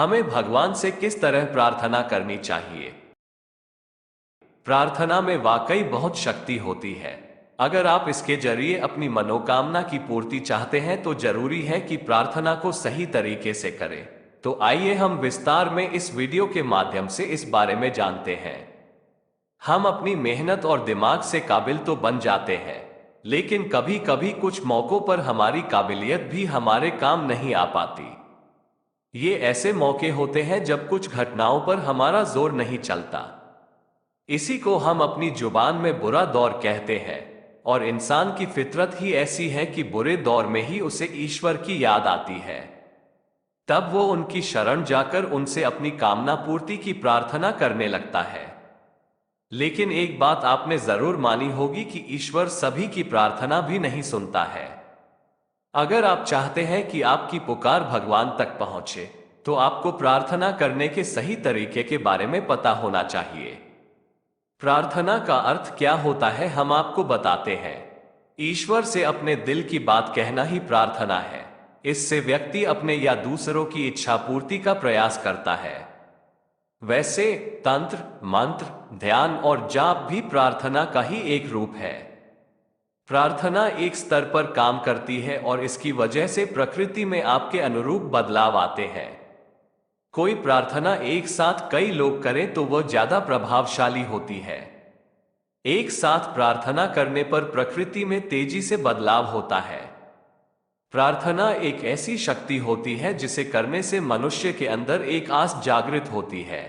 हमें भगवान से किस तरह प्रार्थना करनी चाहिए? प्रार्थना में वाकई बहुत शक्ति होती है। अगर आप इसके जरिए अपनी मनोकामना की पूर्ति चाहते हैं तो जरूरी है कि प्रार्थना को सही तरीके से करें। तो आइए हम विस्तार में इस वीडियो के माध्यम से इस बारे में जानते हैं। हम अपनी मेहनत और दिमाग से काबिल तो बन जाते हैं, लेकिन कभी कभी कुछ मौकों पर हमारी काबिलियत भी हमारे काम नहीं आ पाती। ये ऐसे मौके होते हैं जब कुछ घटनाओं पर हमारा जोर नहीं चलता। इसी को हम अपनी जुबान में बुरा दौर कहते हैं, और इंसान की फितरत ही ऐसी है कि बुरे दौर में ही उसे ईश्वर की याद आती है। तब वो उनकी शरण जाकर उनसे अपनी कामना पूर्ति की प्रार्थना करने लगता है। लेकिन एक बात आपने जरूर मानी होगी कि ईश्वर सभी की प्रार्थना भी नहीं सुनता है। अगर आप चाहते हैं कि आपकी पुकार भगवान तक पहुंचे, तो आपको प्रार्थना करने के सही तरीके के बारे में पता होना चाहिए। प्रार्थना का अर्थ क्या होता है, हम आपको बताते हैं। ईश्वर से अपने दिल की बात कहना ही प्रार्थना है। इससे व्यक्ति अपने या दूसरों की इच्छा पूर्ति का प्रयास करता है। वैसे तंत्र, मंत्र, ध्यान और जाप भी प्रार्थना का ही एक रूप है। प्रार्थना एक स्तर पर काम करती है और इसकी वजह से प्रकृति में आपके अनुरूप बदलाव आते हैं। कोई प्रार्थना एक साथ कई लोग करें तो वह ज्यादा प्रभावशाली होती है। एक साथ प्रार्थना करने पर प्रकृति में तेजी से बदलाव होता है। प्रार्थना एक ऐसी शक्ति होती है जिसे करने से मनुष्य के अंदर एक आस जागृत होती है,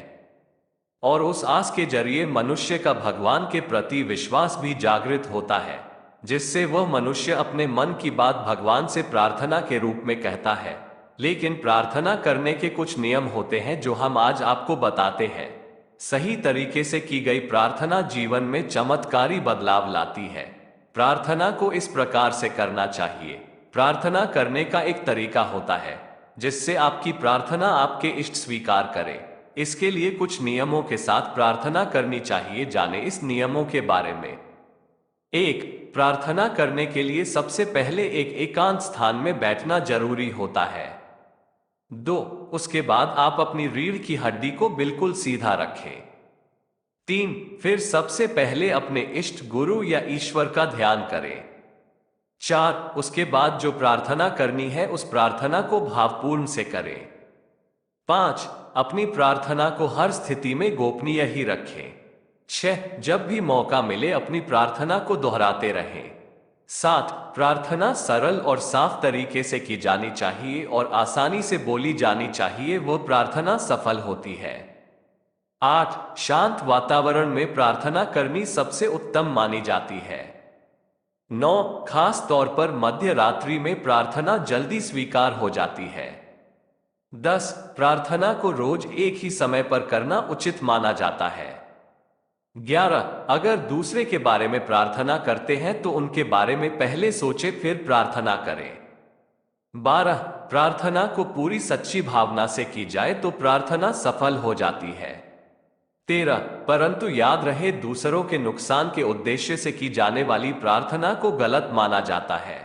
और उस आस के जरिए मनुष्य का भगवान के प्रति विश्वास भी जागृत होता है, जिससे वह मनुष्य अपने मन की बात भगवान से प्रार्थना के रूप में कहता है। लेकिन प्रार्थना करने के कुछ नियम होते हैं जो हम आज आपको बताते हैं। सही तरीके से की गई प्रार्थना जीवन में चमत्कारी बदलाव लाती है। प्रार्थना को इस प्रकार से करना चाहिए। प्रार्थना करने का एक तरीका होता है जिससे आपकी प्रार्थना आपके इष्ट स्वीकार करे। इसके लिए कुछ नियमों के साथ प्रार्थना करनी चाहिए। जाने इस नियमों के बारे में। 1. प्रार्थना करने के लिए सबसे पहले एक एकांत स्थान में बैठना जरूरी होता है। 2. उसके बाद आप अपनी रीढ़ की हड्डी को बिल्कुल सीधा रखें। 3. फिर सबसे पहले अपने इष्ट गुरु या ईश्वर का ध्यान करें। 4. उसके बाद जो प्रार्थना करनी है उस प्रार्थना को भावपूर्ण से करें। 5. अपनी प्रार्थना को हर स्थिति में गोपनीय ही रखें। 6. जब भी मौका मिले अपनी प्रार्थना को दोहराते रहें। 7. प्रार्थना सरल और साफ तरीके से की जानी चाहिए और आसानी से बोली जानी चाहिए, वो प्रार्थना सफल होती है। 8. शांत वातावरण में प्रार्थना करनी सबसे उत्तम मानी जाती है। 9. खास तौर पर मध्य रात्रि में प्रार्थना जल्दी स्वीकार हो जाती है। 10. प्रार्थना को रोज एक ही समय पर करना उचित माना जाता है। 11. अगर दूसरे के बारे में प्रार्थना करते हैं तो उनके बारे में पहले सोचे फिर प्रार्थना करें। 12. प्रार्थना को पूरी सच्ची भावना से की जाए तो प्रार्थना सफल हो जाती है। 13. परंतु याद रहे, दूसरों के नुकसान के उद्देश्य से की जाने वाली प्रार्थना को गलत माना जाता है।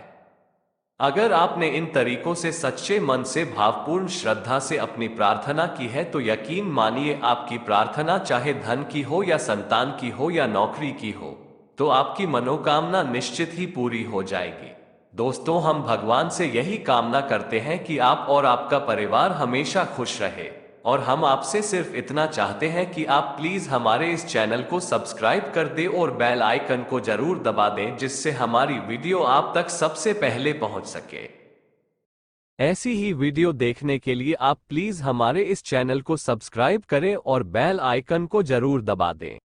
अगर आपने इन तरीकों से सच्चे मन से भावपूर्ण श्रद्धा से अपनी प्रार्थना की है तो यकीन मानिए आपकी प्रार्थना चाहे धन की हो या संतान की हो या नौकरी की हो, तो आपकी मनोकामना निश्चित ही पूरी हो जाएगी। दोस्तों, हम भगवान से यही कामना करते हैं कि आप और आपका परिवार हमेशा खुश रहे, और हम आपसे सिर्फ इतना चाहते हैं कि आप प्लीज हमारे इस चैनल को सब्सक्राइब कर दें और बेल आइकन को जरूर दबा दें, जिससे हमारी वीडियो आप तक सबसे पहले पहुंच सके। ऐसी ही वीडियो देखने के लिए आप प्लीज हमारे इस चैनल को सब्सक्राइब करें और बेल आइकन को जरूर दबा दें।